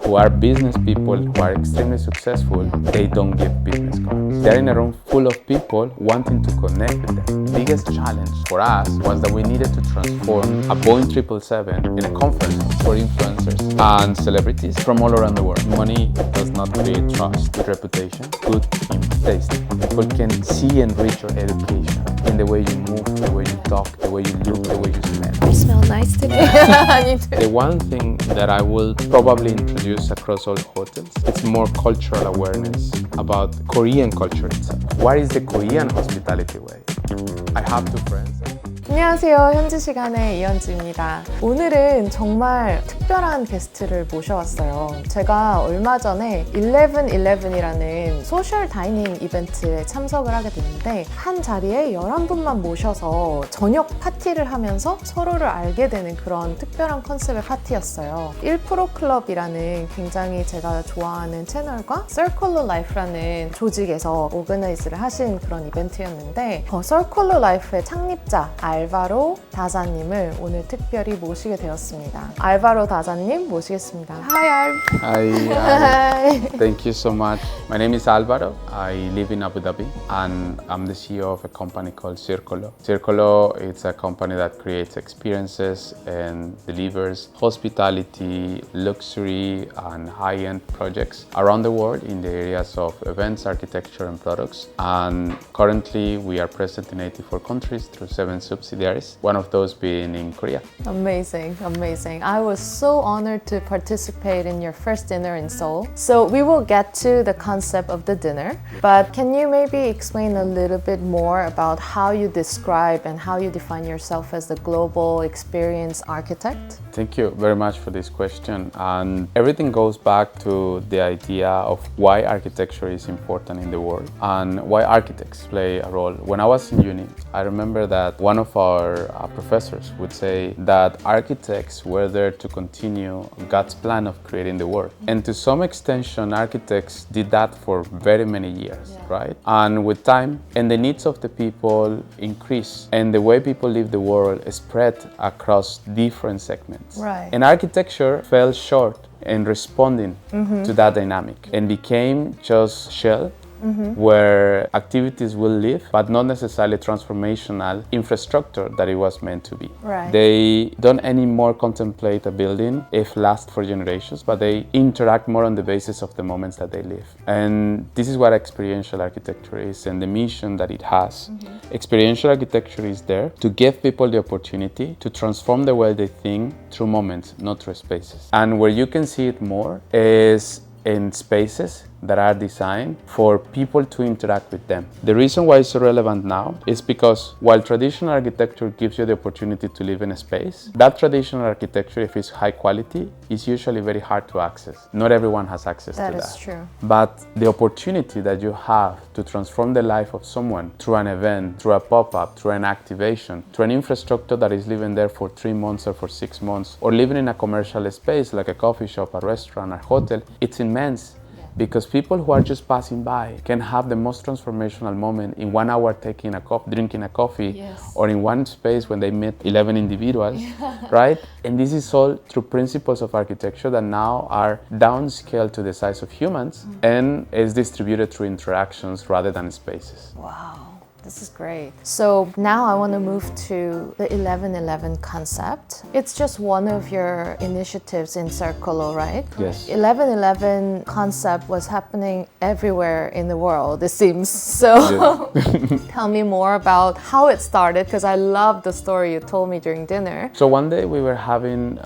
who are business people, who are extremely successful, they don't give business cards. They're in a room full of people wanting to connect with them. The biggest challenge for us was that we needed to transform a Boeing 777 in a conference for influencers and celebrities from all around the world. Money does not create trust with reputation, good in taste. People can see and read your education in the way you move, the way you talk, the way you look, the way you smell. You smell nice today. The one thing that I will probably introduce across all hotels, it's more cultural awareness about Korean culture itself. What is the Korean hospitality way? I have two friends. 안녕하세요. 현지시간의 ㅅ현지인입니다. 오늘은 정말 특별한 게스트를 모셔왔어요. 제가 얼마 전에 1111이라는 소셜 다이닝 이벤트에 참석을 하게 됐는데 한 자리에 11분만 모셔서 저녁 파티를 하면서 서로를 알게 되는 그런 특별한 컨셉의 파티였어요. 1% 클럽이라는 굉장히 제가 좋아하는 채널과 Circolo Life라는 조직에서 오거나이즈를 하신 그런 이벤트였는데 Circolo Life의 창립자 알바로 다자님을 오늘 특별히 모시게 되었습니다. 알바로 다자님 모시겠습니다. Hi, Hi. Thank you so much. My name is Alvaro. I live in Abu Dhabi and I'm the CEO of a company called Circolo. Circolo is a company that creates experiences and delivers hospitality, luxury and high-end projects around the world in the areas of events, architecture and products. And currently we are present in 84 countries through 7 subsidiaries, one of those being in Korea. Amazing, amazing. I was so honored to participate in your first dinner in Seoul. So we will get to the concept of the dinner, but can you maybe explain a little bit more about how you describe and how you define yourself as the global experience architect? Thank you very much for this question. And everything goes back to the idea of why architecture is important in the world and why architects play a role. When I was in uni, I remember that one of our professors would say that architects were there to continue God's plan of creating the world. And to some extension, architects did that for very many years, right? And with time, and the needs of the people increase, and the way people live the world spread across different segments. Right. And architecture fell short in responding to that dynamic and became just shell where activities will live, but not necessarily transformational infrastructure that it was meant to be. Right. They don't anymore contemplate a building if last for generations, but they interact more on the basis of the moments that they live. And this is what experiential architecture is and the mission that it has. Experiential architecture is there to give people the opportunity to transform the way they think through moments, not through spaces. And where you can see it more is in spaces that are designed for people to interact with them. The reason why it's so relevant now is because while traditional architecture gives you the opportunity to live in a space, that traditional architecture, if it's high quality, is usually very hard to access. Not everyone has access to that. That is true. But the opportunity that you have to transform the life of someone through an event, through a pop-up, through an activation, through an infrastructure that is living there for 3 months or for 6 months, or living in a commercial space like a coffee shop, a restaurant, a hotel, it's immense. Because people who are just passing by can have the most transformational moment in 1 hour taking a cup, drinking a coffee, or in one space when they meet 11 individuals, right? And this is all through principles of architecture that now are downscaled to the size of humans and is distributed through interactions rather than spaces. Wow. This is great. So now I want to move to the 1111 concept. It's just one of your initiatives in Circolo, right? Yes. 1111 concept was happening everywhere in the world, it seems. So tell me more about how it started, because I love the story you told me during dinner. So one day we were having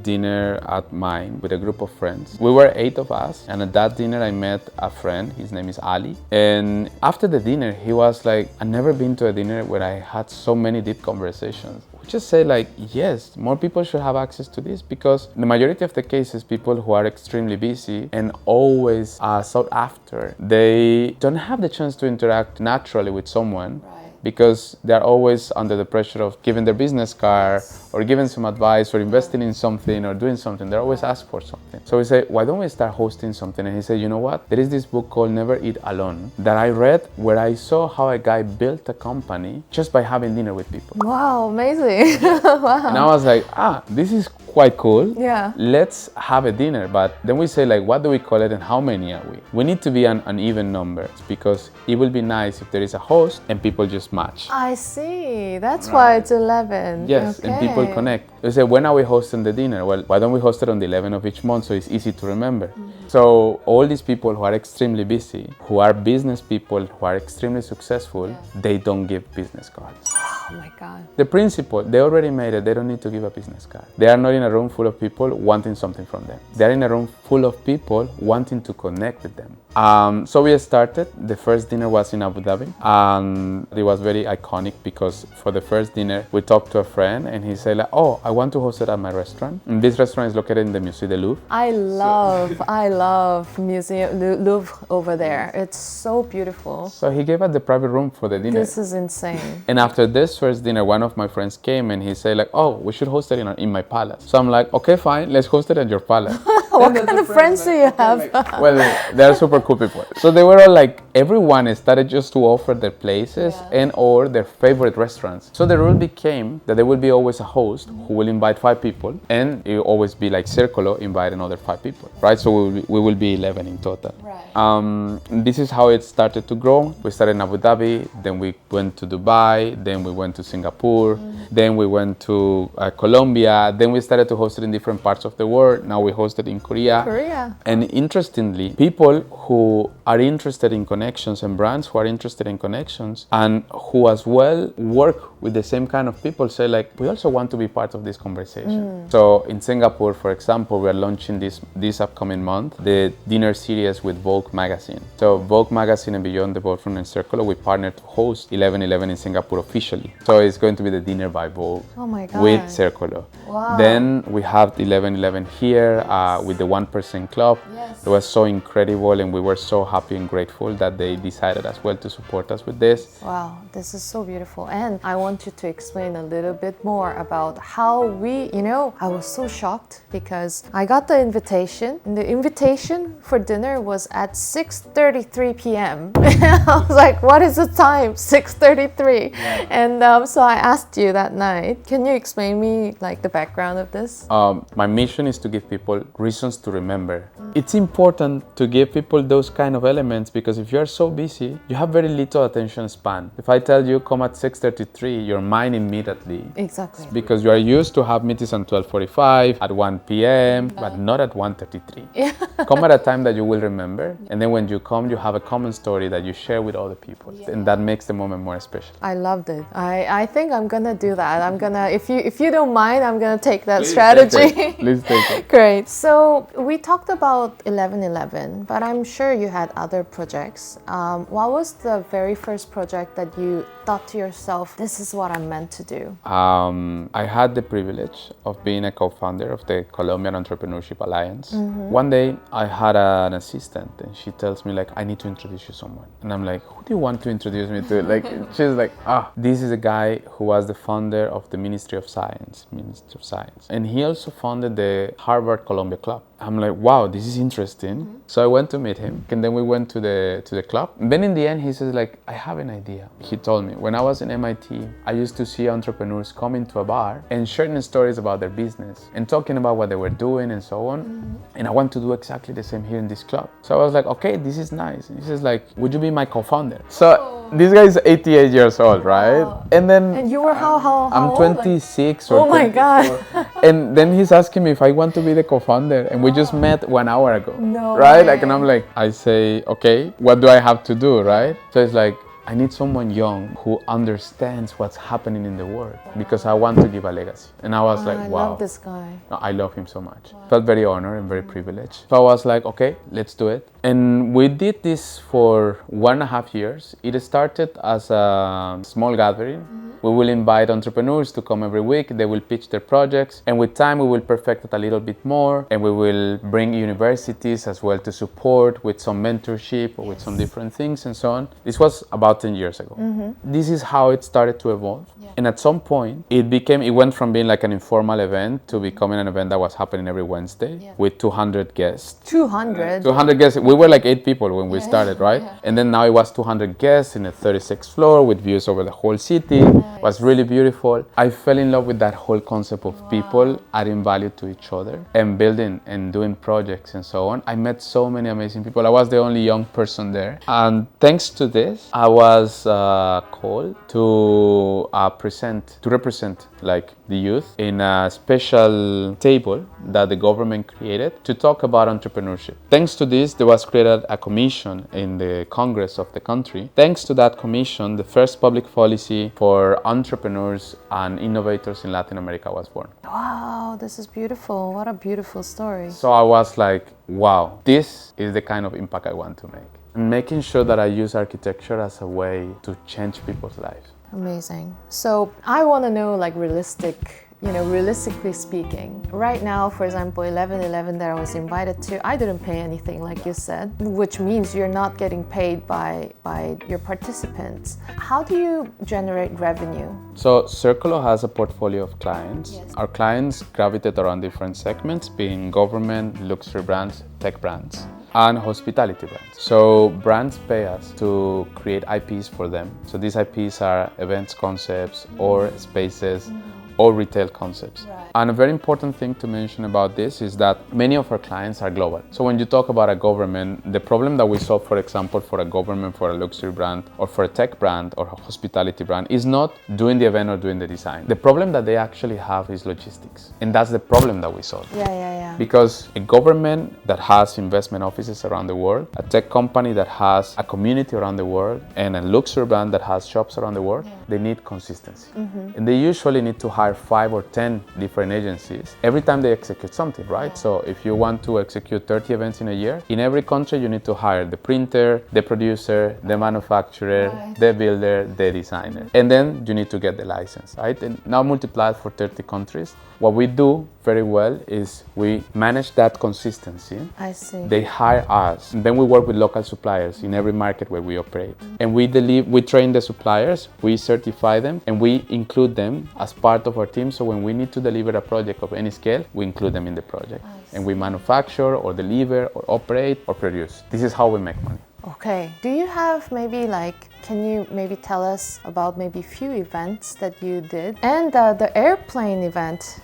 dinner at mine with a group of friends. We were 8 of us, and at that dinner I met a friend. His name is Ali. And after the dinner, he was like, I've never been to a dinner where I had so many deep conversations. We just say like, yes, more people should have access to this, because the majority of the cases, people who are extremely busy and always sought after, they don't have the chance to interact naturally with someone because they're always under the pressure of giving their business card or giving some advice or investing in something or doing something. They're always asked for something. So we say, why don't we start hosting something? And he said, you know what? There is this book called Never Eat Alone that I read where I saw how a guy built a company just by having dinner with people. Wow, amazing. Wow. And I was like, this is quite cool. Yeah. Let's have a dinner. But then we say, like, what do we call it and how many are we? We need to be an even number because it will be nice if there is a host and people just match. I see. That's why it's 11. Yes, okay. and people connect. We say, when are we hosting the dinner? Well, why don't we host it on the 11th of each month so it's easy to remember? So all these people who are extremely busy, who are business people, who are extremely successful, they don't give business cards. Oh my God. The principle, they already made it. They don't need to give a business card. They are not in a room full of people wanting something from them. They're in a room full of people wanting to connect with them. So we started. The first dinner was in Abu Dhabi, and it was very iconic because for the first dinner we talked to a friend, and he said, like, "Oh, I want to host it at my restaurant." And this restaurant is located in the Musée du Louvre. I love Museum Louvre over there. It's so beautiful. So he gave us the private room for the dinner. This is insane. And after this first dinner, one of my friends came and he said, like, "Oh, we should host it in my palace." So I'm like, "Okay, fine, let's host it at your palace." What kind of friends do you have? Well, they're super cool people. So they were all like, everyone started just to offer their places and or their favorite restaurants. So the rule became that there will be always a host who will invite 5 people, and it will always be like Circolo invite another 5 people, right? So we will be 11 in total. Right. This is how it started to grow. We started in Abu Dhabi, then we went to Dubai, then we went to Singapore, then we went to Colombia, then we started to host it in different parts of the world. Now we host it in Korea. And interestingly, people who are interested in connections and brands who are interested in connections and who as well work with the same kind of people say, like, we also want to be part of this conversation. So in Singapore, for example, we are launching this upcoming month the dinner series with Vogue magazine. So Vogue magazine and Beyond the Boardroom and Circolo, we partnered to host 11/11 in Singapore officially. So it's going to be the dinner by Vogue with Circolo. Wow. Then we have 11/11 here with the 1% Club. Yes. It was so incredible, and we were so happy and grateful that they decided as well to support us with this. Wow, this is so beautiful. And I want you to explain a little bit more about how I was so shocked because I got the invitation, and the invitation for dinner was at 6:33 p.m. I was like, what is the time? 6:33. And so I asked you that night, can you explain me like the background of this? My mission is to give people reasons to remember. It's important to give people those kind of elements because if you're so busy, you have very little attention span. If I tell you come at 6:33, your mind immediately. Exactly. Because you are used to have meetings at 12:45, at 1 p.m., but not at 1:33. Yeah. Come at a time that you will remember, and then when you come, you have a common story that you share with other people, and that makes the moment more special. I loved it. I think I'm gonna do that. I'm gonna, if you don't mind, I'm gonna take that strategy. Please take it. Great. So we talked about 11/11, but I'm sure you had other projects. What was the very first project that you thought to yourself, this is what I'm meant to do? I had the privilege of being a co-founder of the Colombian Entrepreneurship Alliance. One day I had an assistant and she tells me, like, I need to introduce you to someone. And I'm like, who do you want to introduce me to? Like, she's like, this is a guy who was the founder of the Ministry of Science. And he also founded the Harvard Columbia Club. I'm like, wow, this is interesting. So I went to meet him, and then we went to the club. And then in the end, he says, like, I have an idea. He told me, when I was in MIT, I used to see entrepreneurs come into a bar and sharing stories about their business and talking about what they were doing and so on. And I want to do exactly the same here in this club. So I was like, okay, this is nice. And he says, like, would you be my co-founder? So this guy is 88 years old, right? Wow. And you were how I'm old? 26 or Oh my 24. God. And then he's asking me if I want to be the co-founder, and we just met 1 hour ago. No right? way. Like, and I'm like, I say, okay, what do I have to do, right? So it's like, I need someone young who understands what's happening in the world because I want to give a legacy. And I was like, I wow. love this guy. I love him so much. Felt very honored and very privileged. So I was like, okay, let's do it. And we did this for 1.5 years. It started as a small gathering. We will invite entrepreneurs to come every week. They will pitch their projects. And with time, we will perfect it a little bit more. And we will bring universities as well to support with some mentorship or with some different things and so on. This was about 10 years ago. This is how it started to evolve. And at some point, it went from being like an informal event to becoming an event that was happening every Wednesday with 200 guests. 200? 200 guests. We were like 8 people when we started, right? And then now it was 200 guests in a 36th floor with views over the whole city. It was really beautiful. I fell in love with that whole concept of people adding value to each other and building and doing projects and so on. I met so many amazing people. I was the only young person there. And thanks to this, I was called to represent like the youth in a special table that the government created to talk about entrepreneurship. Thanks to this, there was created a commission in the Congress of the country. Thanks to that commission, the first public policy for entrepreneurs and innovators in Latin America was born. Wow, this is beautiful. What a beautiful story. So I was like, wow, this is the kind of impact I want to make. And making sure that I use architecture as a way to change people's lives. Amazing. So I want to know, like, realistically speaking, right now, for example, 11/11 that I was invited to, I didn't pay anything, like you said, which means you're not getting paid by your participants. How do you generate revenue? So Circolo has a portfolio of clients. Yes. Our clients gravitate around different segments, being government, luxury brands, tech brands, and hospitality brands. So brands pay us to create IPs for them. So these IPs are events concepts or spaces or retail concepts. Right. And a very important thing to mention about this is that many of our clients are global. So when you talk about a government, the problem that we solve, for example, for a government, for a luxury brand, or for a tech brand, or a hospitality brand, is not doing the event or doing the design. The problem that they actually have is logistics. And that's the problem that we solve. Yeah. Because a government that has investment offices around the world, a tech company that has a community around the world, and a luxury brand that has shops around the world, they need consistency. And they usually need to hire 5 or 10 different agencies every time they execute something, right? So if you want to execute 30 events in a year, in every country you need to hire the printer, the producer, the manufacturer, the builder, the designer. And then you need to get the license, right? And now multiply it for 30 countries. What we do very well is we manage that consistency. I see. They hire us. And then we work with local suppliers in every market where we operate. And we train the suppliers, we certify them, and we include them as part of our team. So when we need to deliver a project of any scale, we include them in the project. And we manufacture or deliver or operate or produce. This is how we make money. Okay. Do you have can you maybe tell us about maybe few events that you did? And the airplane event,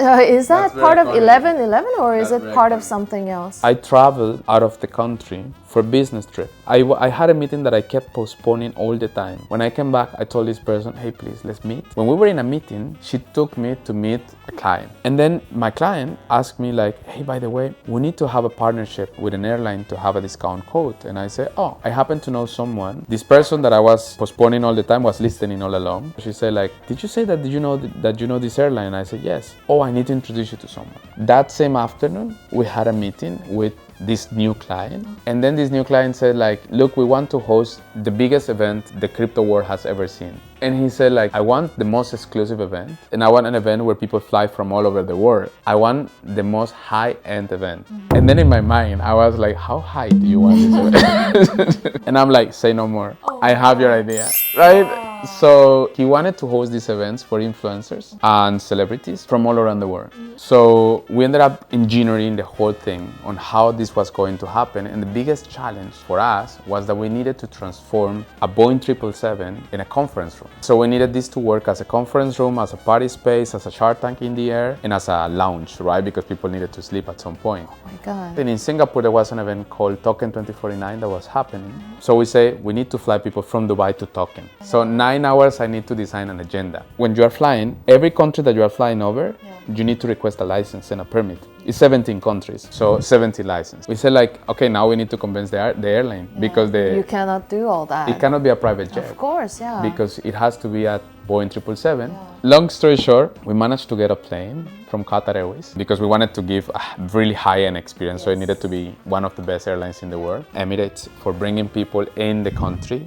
is that part of 11/11 or is it part of something else? I traveled out of the country for business trip. I had a meeting that I kept postponing all the time. When I came back, I told this person, hey, please, let's meet. When we were in a meeting, she took me to meet a client. And then my client asked me like, hey, by the way, we need to have a partnership with an airline to have a discount code. And I said, oh, I happen to know someone. This person that I was postponing all the time was listening all along. She said like, did you say that you know this airline? I said, yes. Oh, I need to introduce you to someone. That same afternoon, we had a meeting with this new client, and then this new client said like, look, we want to host the biggest event the crypto world has ever seen. And he said like, I want the most exclusive event, and I want an event where people fly from all over the world. I want the most high-end event. And then in my mind, I was like, how high do you want this event? And I'm like, say no more. I have your idea, right? So he wanted to host these events for influencers and celebrities from all around the world. So we ended up engineering the whole thing on how this was going to happen. And the biggest challenge for us was that we needed to transform a Boeing 777 in a conference room. So we needed this to work as a conference room, as a party space, as a Shark Tank in the air, and as a lounge, right? Because people needed to sleep at some point. Oh my God. And in Singapore, there was an event called Token 2049 that was happening. So we say we need to fly people from Dubai to Token. So 9 hours, I need to design an agenda. When you are flying, every country that you are flying over, you need to request a license and a permit. It's 17 countries, so 70 licenses. We said like, okay, now we need to convince the airline because You cannot do all that. it cannot be a private jet. Of course, yeah. Because it has to be at Boeing 777. Long story short, we managed to get a plane from Qatar Airways because we wanted to give a really high-end experience, so it needed to be one of the best airlines in the world. Emirates for bringing people in the country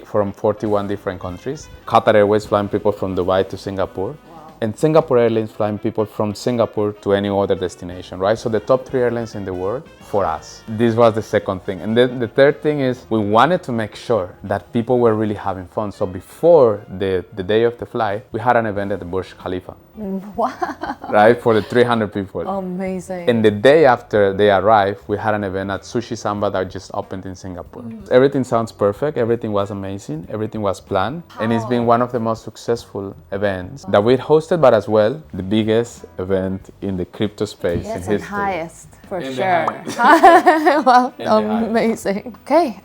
from 41 different countries. Qatar Airways flying people from Dubai to Singapore. And Singapore Airlines flying people from Singapore to any other destination, right? So the top 3 airlines in the world for us. This was the second thing. And then the third thing is we wanted to make sure that people were really having fun. So before the day of the flight, we had an event at the Burj Khalifa. Wow. Right? For the 300 people. Amazing. And the day after they arrived, we had an event at Sushi Samba that just opened in Singapore. Everything sounds perfect. Everything was amazing. Everything was planned. And it's been one of the most successful events that we hosted, but as well, the biggest event in the crypto space in history. Yes, and highest, for In the sure. highest. Wow, In the highest. amazing. Okay,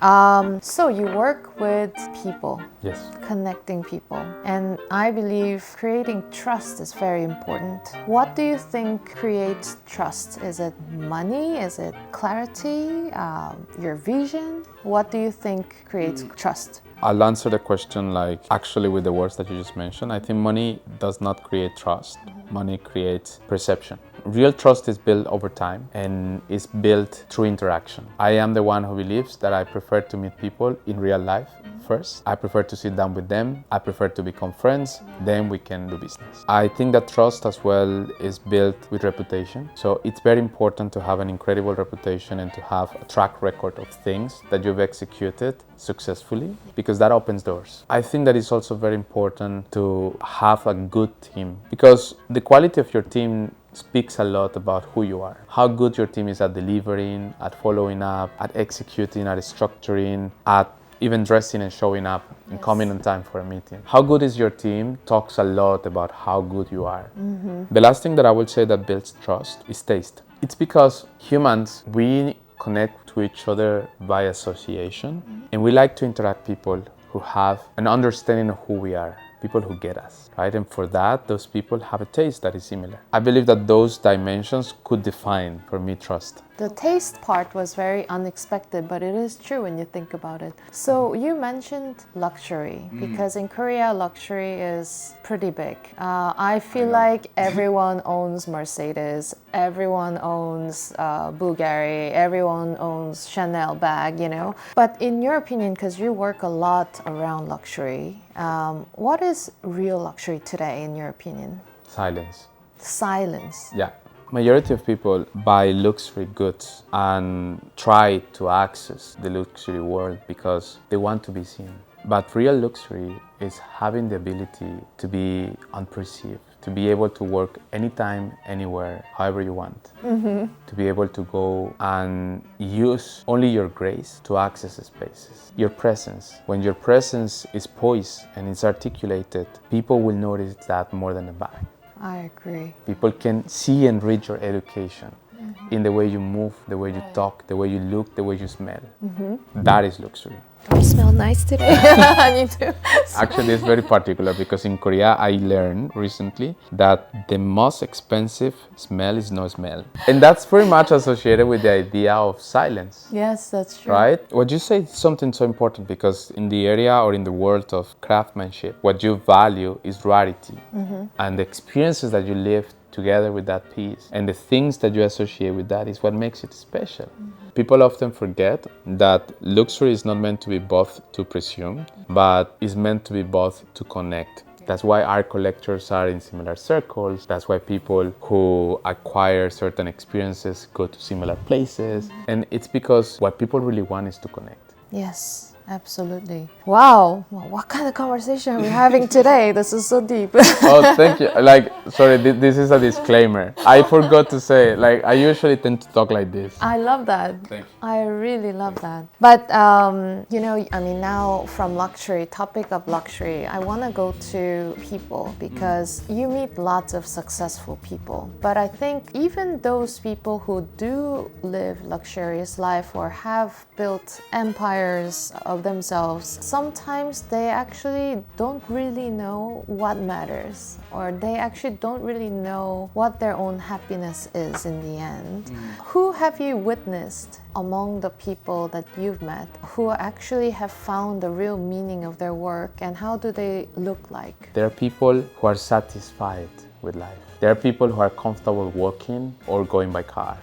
so you work with people. Yes. Connecting people. And I believe creating trust is very important. What do you think creates trust? Is it money? Is it clarity? Your vision? What do you think creates trust? I'll answer the question like actually with the words that you just mentioned. I think money does not create trust. Money creates perception. Real trust is built over time and is built through interaction. I am the one who believes that I prefer to meet people in real life first. I prefer to sit down with them. I prefer to become friends. Then we can do business. I think that trust as well is built with reputation. So it's very important to have an incredible reputation and to have a track record of things that you've executed successfully because that opens doors. I think that it's also very important to have a good team because the quality of your team speaks a lot about who you are. How good your team is at delivering, at following up, at executing, at structuring, at even dressing and showing up and coming on time for a meeting. How good is your team talks a lot about how good you are. The last thing that I would say that builds trust is taste. It's because humans, we connect to each other by association and we like to interact with people who have an understanding of who we are. People who get us, right? And for that, those people have a taste that is similar. I believe that those dimensions could define, for me, trust. The taste part was very unexpected, but it is true when you think about it. So you mentioned luxury, because in Korea, luxury is pretty big. I feel like everyone owns Mercedes, everyone owns Bulgari, everyone owns Chanel bag, you know. But in your opinion, because you work a lot around luxury, what is real luxury today, in your opinion? Silence. Silence. Yeah. Majority of people buy luxury goods and try to access the luxury world because they want to be seen. But real luxury is having the ability to be unperceived, to be able to work anytime, anywhere, however you want. To be able to go and use only your grace to access spaces. Your presence. When your presence is poised and it's articulated, people will notice that more than a bag. I agree. People can see and read your education in the way you move, the way you talk, the way you look, the way you smell. That is luxury. You smell nice today. I need to. Actually, it's very particular because in Korea, I learned recently that the most expensive smell is no smell. And that's very much associated with the idea of silence. Yes, that's true. Right? What you say is something so important because in the area or in the world of craftsmanship, what you value is rarity. And the experiences that you live together with that piece and the things that you associate with that is what makes it special. People often forget that luxury is not meant to be bought to presume, but is meant to be bought to connect. That's why art collectors are in similar circles. That's why people who acquire certain experiences go to similar places. And it's because what people really want is to connect. Yes. Absolutely. Wow. What kind of conversation are we having today? This is so deep. Oh, thank you. Like, sorry, this is a disclaimer. I forgot to say, like, I usually tend to talk like this. I love that. Thank you. I really love that. But, you know, I mean, now from luxury, topic of luxury, I want to go to people because you meet lots of successful people. But I think even those people who do live luxurious life or have built empires of of themselves, sometimes they actually don't really know what matters, or they actually don't really know what their own happiness is in the end. Who have you witnessed among the people that you've met who actually have found the real meaning of their work, and how do they look like? There are people who are satisfied with life. There are people who are comfortable walking or going by car.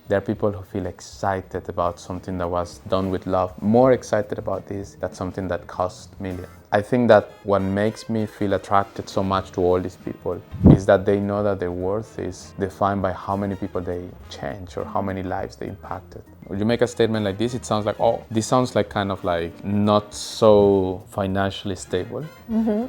There are people who feel excited about something that was done with love, more excited about this than something that cost millions. I think that what makes me feel attracted so much to all these people is that they know that their worth is defined by how many people they change or how many lives they impacted. When you make a statement like this, it sounds like, oh, this sounds like kind of like not so financially stable.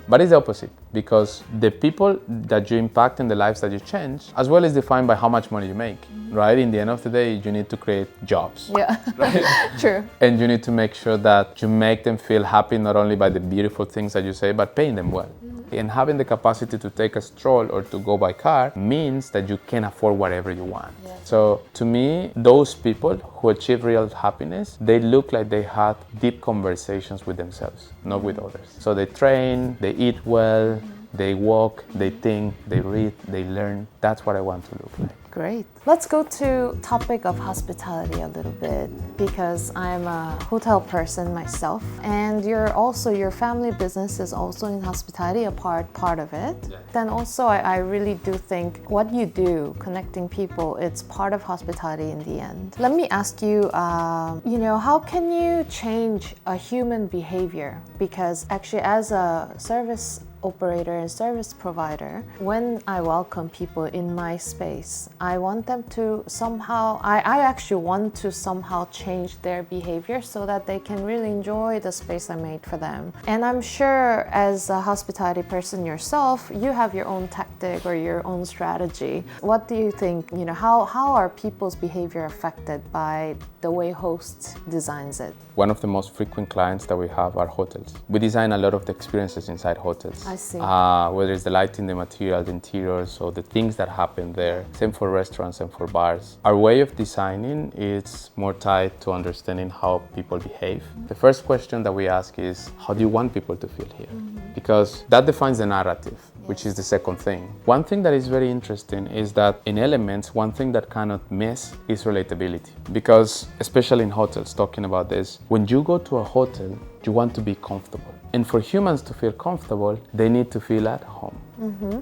But it's the opposite, because the people that you impact and the lives that you change, as well, is defined by how much money you make, right? In the end of the day, you need to create jobs. Yeah, right? true. And you need to make sure that you make them feel happy, not only by the beautiful things that you say, but paying them well. And having the capacity to take a stroll or to go by car means that you can afford whatever you want. Yeah. So to me, those people who achieve real happiness, they look like they had deep conversations with themselves, not with others. So they train, they eat well, they walk, they think, they read, they learn. That's what I want to look like. Great. Let's go to topic of hospitality a little bit, because I'm a hotel person myself, and your family business is also in hospitality, a part of it. Yeah. Then also I really do think what you do, connecting people, it's part of hospitality in the end. Let me ask you, how can you change a human behavior? Because actually, as a service operator and service provider, when I welcome people in my space, I want them to somehow, I actually want to somehow change their behavior so that they can really enjoy the space I made for them. And I'm sure as a hospitality person yourself, you have your own tactic or your own strategy. What do you think, how are people's behavior affected by the way hosts designs it? One of the most frequent clients that we have are hotels. We design a lot of the experiences inside hotels. I see. Whether it's the lighting, the material, the interiors, or the things that happen there. Same for restaurants and for bars. Our way of designing is more tied to understanding how people behave. The first question that we ask is, how do you want people to feel here? Because that defines the narrative, which is the second thing. One thing that is very interesting is that in Elements, one thing that cannot miss is relatability. Because, especially in hotels, talking about this, when you go to a hotel, you want to be comfortable. And for humans to feel comfortable, they need to feel at home.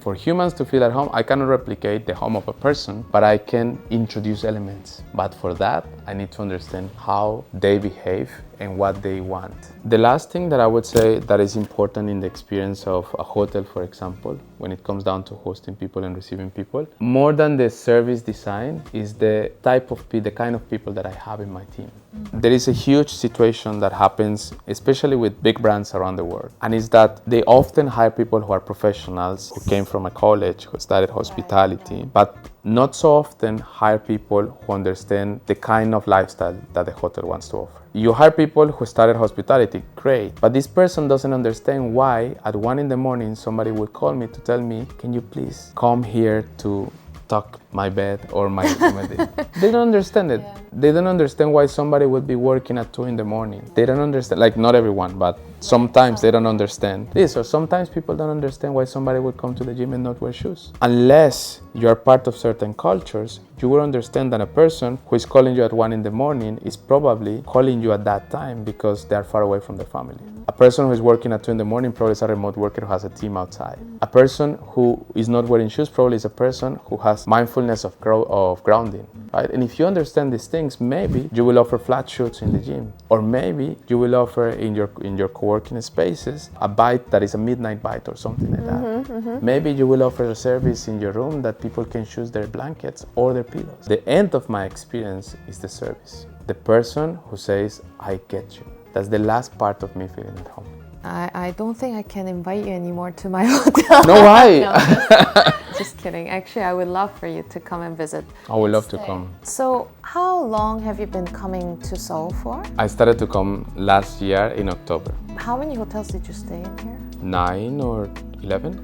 For humans to feel at home, I cannot replicate the home of a person, but I can introduce elements. But for that, I need to understand how they behave and what they want. The last thing that I would say that is important in the experience of a hotel, for example, when it comes down to hosting people and receiving people, more than the service design is the kind of people that I have in my team. There is a huge situation that happens, especially with big brands around the world, and it's that they often hire people who are professionals, who came from a college, who studied hospitality, but not so often hire people who understand the kind of lifestyle that the hotel wants to offer. You hire people who started hospitality, great, but this person doesn't understand why at 1 a.m. somebody would call me to tell me, can you please come here to tuck my bed or my They don't understand it. Yeah. They don't understand why somebody would be working at 2 a.m. They don't understand, like not everyone, but sometimes they don't understand this, or sometimes people don't understand why somebody would come to the gym and not wear shoes. Unless you are part of certain cultures, you will understand that a person who is calling you at 1 a.m. is probably calling you at that time because they are far away from their family. A person who is working at 2 a.m. probably is a remote worker who has a team outside. A person who is not wearing shoes probably is a person who has mindfulness of grounding, right? And if you understand these things, maybe you will offer flat shoes in the gym, or maybe you will offer in your co-working spaces a bite that is a midnight bite or something like that. Maybe you will offer a service in your room that people can choose their blankets or their pillows. The end of my experience is the service. The person who says, I get you. That's the last part of me feeling at home. I don't think I can invite you anymore to my hotel. No, why? No, just kidding. Actually, I would love for you to come and visit. I would love to come. So, how long have you been coming to Seoul for? I started to come last year in October. How many hotels did you stay in here? 9 or 11?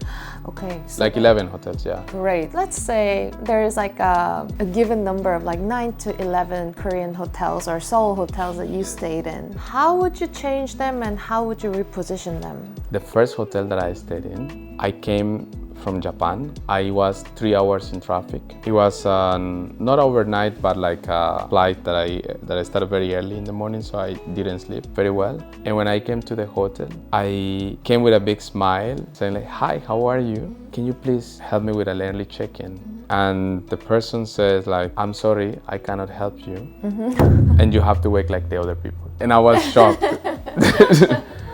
Okay. So Like 11 hotels, yeah. great. Let's say there is like a given number of like 9 to 11 Korean hotels or Seoul hotels that you stayed in. How would you change them and how would you reposition them? The first hotel that I stayed in, I came from Japan. I was 3 hours in traffic. It was not overnight, but like a flight that I started very early in the morning, so I didn't sleep very well. And when I came to the hotel, I came with a big smile, saying like, "Hi, how are you? Can you please help me with an early check-in?" And the person says like, "I'm sorry, I cannot help you, and you have to wake like the other people." And I was shocked.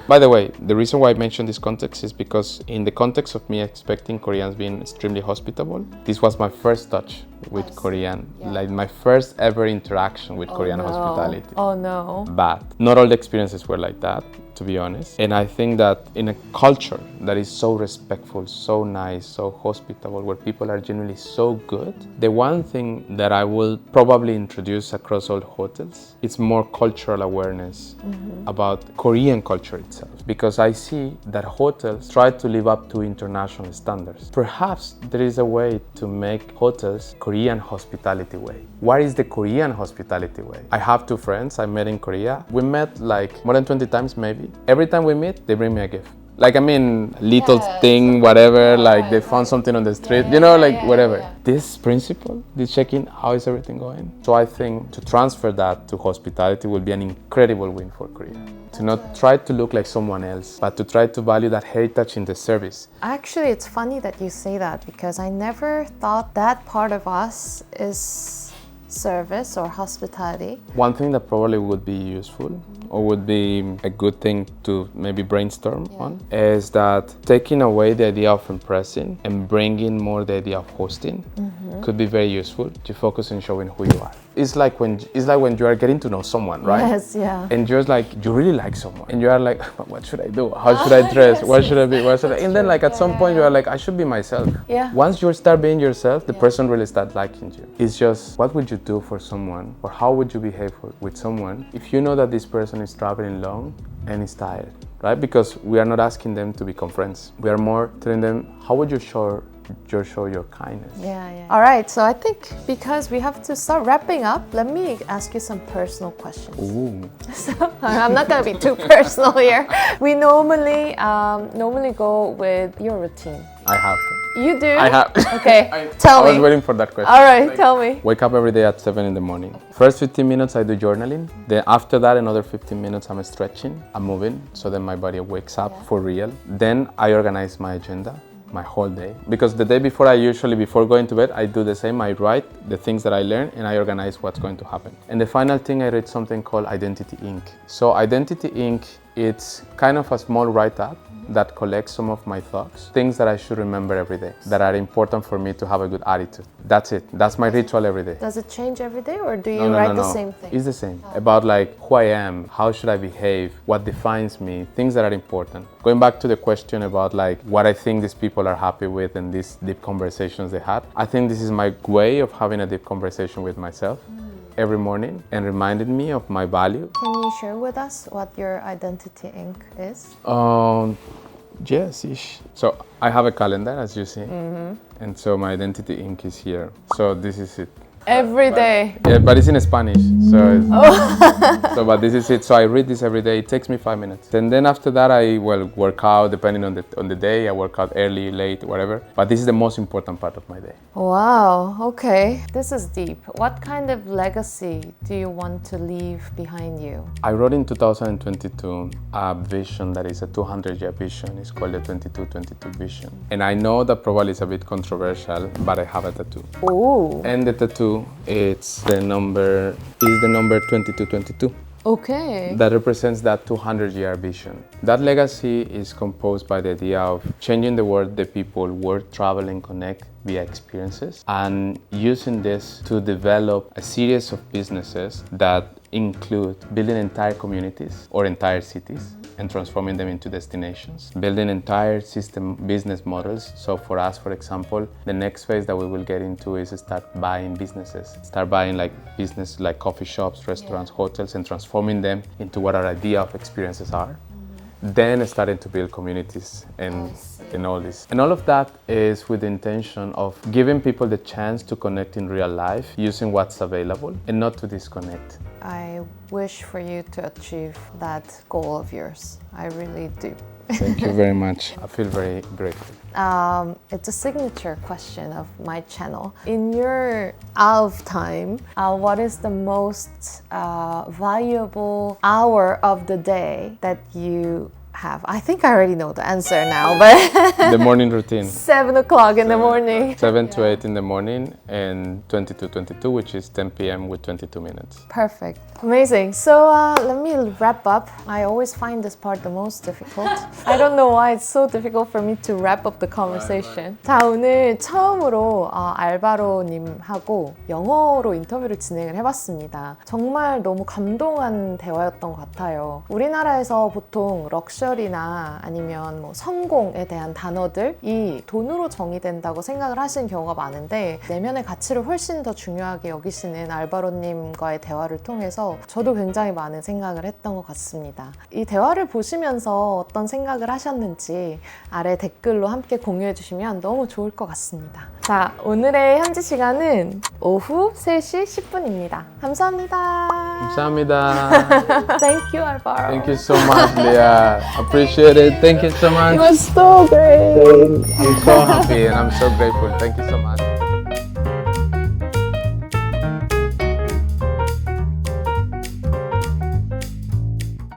By the way, the reason why I mentioned this context is because in the context of me expecting Koreans being extremely hospitable, this was my first touch with Korean, like my first ever interaction with Korean hospitality. Oh no. But not all the experiences were like that, to be honest. And I think that in a culture that is so respectful, so nice, so hospitable, where people are genuinely so good, the one thing that I will probably introduce across all hotels is more cultural awareness about Korean culture itself. Because I see that hotels try to live up to international standards. Perhaps there is a way to make hotels Korean hospitality way. What is the Korean hospitality way? I have 2 friends I met in Korea. We met like more than 20 times maybe. Every time we meet, they bring me a gift. Like, I mean, little thing, whatever, like they found something on the street, you know, like whatever. This principle, this check-in, how is everything going? So I think to transfer that to hospitality will be an incredible win for Korea. To not try to look like someone else, but to try to value that heritage in the service. Actually, it's funny that you say that because I never thought that part of us is service or hospitality. One thing that probably would be useful or would be a good thing to maybe brainstorm on is that taking away the idea of impressing and bringing more the idea of hosting could be very useful to focus on showing who you are. It's like when you are getting to know someone, right? Yes, yeah. And you're like, you really like someone. And you are like, but what should I do? How should I dress? Yes, What should I be? What should I? And then like at some point you are like, I should be myself. Yeah. Once you start being yourself, the person really start liking you. It's just, what would you do for someone? Or how would you behave with someone if you know that this person is traveling long and is tired, right? Because we are not asking them to become friends. We are more telling them, how would you show your kindness? Yeah. All right, so I think because we have to start wrapping up, let me ask you some personal questions. Ooh. So I'm not gonna be too personal here. We normally go with your routine. I have to. You do? I have. Okay, tell I was me. waiting for that question. All right, tell me. Wake up every day at 7 in the morning. First 15 minutes I do journaling. Then after that, another 15 minutes I'm stretching, I'm moving, so then my body wakes up for real. Then I organize my agenda, my whole day. Because the day before, before going to bed, I do the same. I write the things that I learn and I organize what's going to happen. And the final thing, I read something called Identity Inc. So Identity Inc., it's kind of a small write-up that collects some of my thoughts, things that I should remember every day, that are important for me to have a good attitude. That's it. That's my ritual every day. Does it change every day or do you write the same thing? It's the same. About like who I am, how should I behave, what defines me, things that are important. Going back to the question about like what I think these people are happy with and these deep conversations they had, I think this is my way of having a deep conversation with myself every morning and reminded me of my value. Can you share with us what your Identity Inc. is? Yes-ish. So I have a calendar, as you see, and so my Identity Inc. is here. So this is it. Every day. Yeah, but it's in Spanish, so but this is it. So I read this every day. It takes me 5 minutes, and then after that I work out depending on the day. I work out early, late, whatever. But this is the most important part of my day. Wow. Okay. This is deep. What kind of legacy do you want to leave behind you? I wrote in 2022 a vision that is a 200-year vision. It's called the 2222 vision, and I know that probably is a bit controversial, but I have a tattoo. Oh. And the tattoo, it's the number 2222. Okay. That represents that 200-year vision. That legacy is composed by the idea of changing the world the people work, travel, and connect via experiences, and using this to develop a series of businesses that include building entire communities or entire cities and transforming them into destinations, building entire system business models. So for us, for example, the next phase that we will get into is start buying businesses, start buying like business like coffee shops, restaurants, hotels, and transforming them into what our idea of experiences are. then starting to build communities and all this. And all of that is with the intention of giving people the chance to connect in real life using what's available and not to disconnect. I wish for you to achieve that goal of yours. I really do. Thank you very much. I feel very grateful. It's a signature question of my channel. In your off time, what is the most valuable hour of the day that you have? I think I already know the answer now, but The morning routine. 7 o'clock in the morning. 7 to 8 in the morning and 20 to 22, which is 10 p.m. with 22 minutes. Perfect. Amazing. So let me wrap up. I always find this part the most difficult. I don't know why it's so difficult for me to wrap up the conversation. 자, 오늘 처음으로 알바로님하고 영어로 인터뷰를 진행을 해봤습니다. 정말 너무 감동한 대화였던 것 같아요. 우리나라에서 보통 럭셔리나 아니면 뭐 성공에 대한 단어들이 돈으로 정의된다고 생각을 하시는 경우가 많은데 내면의 가치를 훨씬 더 중요하게 여기시는 알바로님과의 대화를 통해서 저도 굉장히 많은 생각을 했던 것 같습니다. 이 대화를 보시면서 어떤 생각을 하셨는지 아래 댓글로 함께 공유해 주시면 너무 좋을 것 같습니다. 자, 오늘의 현지 시간은 오후 3시 10분입니다. 감사합니다. 감사합니다. Thank you, Alvaro. Thank you so much, Leah. Appreciate it. Thank you so much. It was so great. I'm so happy and I'm so grateful. Thank you so much.